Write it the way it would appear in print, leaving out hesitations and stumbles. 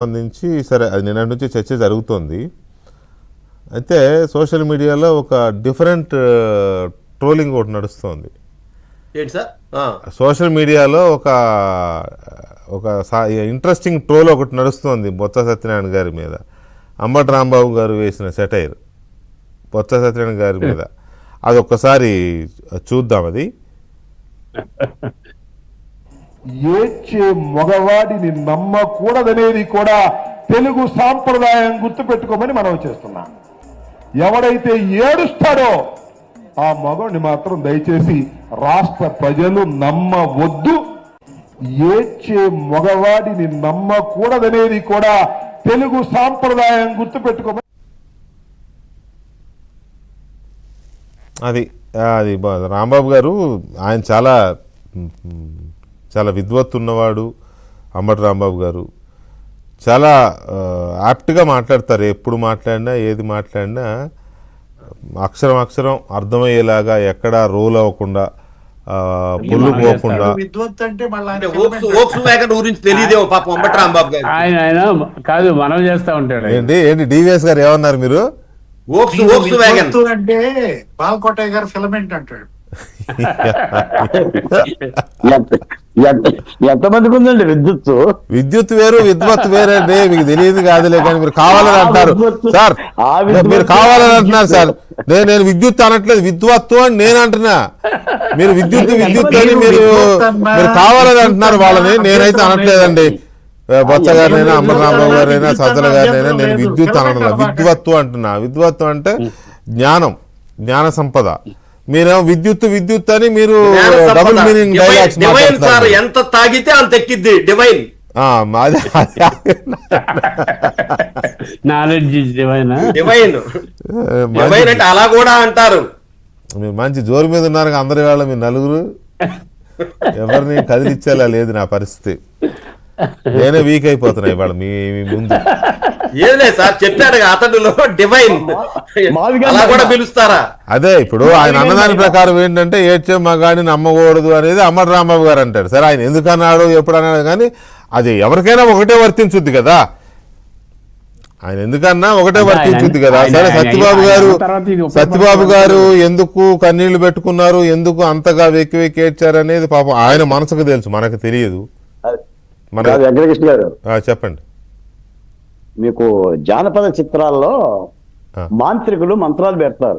సంబంధించి సరే అది నిన్నటి నుంచి చర్చ జరుగుతోంది. అయితే సోషల్ మీడియాలో ఒక డిఫరెంట్ ట్రోలింగ్ ఒకటి నడుస్తోంది. ఏంటి సార్? సోషల్ మీడియాలో ఒక ఒక ఇంట్రెస్టింగ్ ట్రోల్ ఒకటి నడుస్తోంది బొత్స సత్యనారాయణ గారి మీద. అంబటి రాంబాబు గారు వేసిన సెటైర్ బొత్స సత్యనారాయణ గారి మీద. అది ఒక్కసారి చూద్దాం. అది ఏడ్చే మగవాడిని నమ్మకూడదనేది కూడా తెలుగు సాంప్రదాయం గుర్తుపెట్టుకోమని మనం చేస్తున్నాం. ఎవడైతే ఏడుస్తాడో ఆ మగవాడిని మాత్రం దయచేసి రాష్ట్ర ప్రజలు నమ్మవద్దు. ఏడ్చే మగవాడిని నమ్మకూడదనేది కూడా తెలుగు సాంప్రదాయం గుర్తుపెట్టుకోమని. అది అది రాంబాబు గారు ఆయన చాలా విద్వత్తు ఉన్నవాడు. అంబటి రాంబాబు గారు చాలా యాప్ట్గా మాట్లాడతారు. ఎప్పుడు మాట్లాడినా ఏది మాట్లాడినా అక్షరం అర్థమయ్యేలాగా, ఎక్కడా రోల్ అవ్వకుండా, పొల్లు పోకుండా. ఆయన కాదు మనం చేస్తా ఉంటాడు. ఏంటి డివిఎస్ గారు ఏమన్నారు మీరు? అంటే బాలకోటయ్య గారు ఫిలమెంట్ అంటాడు. ఎంతమందికి ఉందండి విద్యుత్ వేరు విద్వత్ వేరే అండి. మీకు తెలియదు కాదులే, కానీ మీరు కావాలని అంటారు సార్. మీరు కావాలని అంటున్నారు సార్. నేను విద్యుత్ అనట్లేదు, విద్వత్తు అని నేను అంటున్నా. మీరు విద్యుత్ అని మీరు కావాలని అంటున్నారు వాళ్ళని. నేనైతే అనట్లేదండి. బొత్స గారినైనా, అంబటి రాంబాబు గారైనా, సజ్జల గారినైనా నేను విద్యుత్ అనట్లా, విద్వత్తు అంటున్నా. విద్వత్తు అంటే జ్ఞాన సంపద. మీరేమో విద్యుత్ అని మీరు డబుల్ మీనింగ్ డైలాగ్స్ సార్. ఎంత తాగితే అంత ఎక్కిద్ది డివైన్. డివైన్ అంటే అలా కూడా అంటారు. మీరు మంచి జోరు మీద ఉన్నారు అందరి వాళ్ళ. మీరు నలుగురు ఎవరిని కదిలిచ్చేలా లేదు నా పరిస్థితి. నేనే వీక్ అయిపోతున్నా ఇవాళ మీ ముందు. ఏదే సార్ చెప్పాడు అతడులో డివైన్ అలా కూడా పిలుస్తారా? అదే ఇప్పుడు ఆయన అన్నదాని ప్రకారం ఏంటంటే ఏడ్చే మగాడిని నమ్మకూడదు అనేది అంబటి రాంబాబు గారు అంటారు. సరే ఆయన ఎందుకు అన్నాడు, ఎప్పుడు అన్నాడు, కానీ అది ఎవరికైనా ఒకటే వర్తించుద్ది కదా. ఆయన ఎందుకన్నా ఒకటే వర్తించుద్ది కదా. సరే సత్యబాబు గారు ఎందుకు కన్నీళ్లు పెట్టుకున్నారు, ఎందుకు అంతగా వెక్కి ఏడ్చారు అనేది పాపం ఆయన మనసుకు తెలుసు, మనకు తెలియదు. వెంకటకృష్ణ గారు చెప్పండి. మీకు జానపద చిత్రాల్లో మాంత్రికులు మంత్రాలు పెడతారు.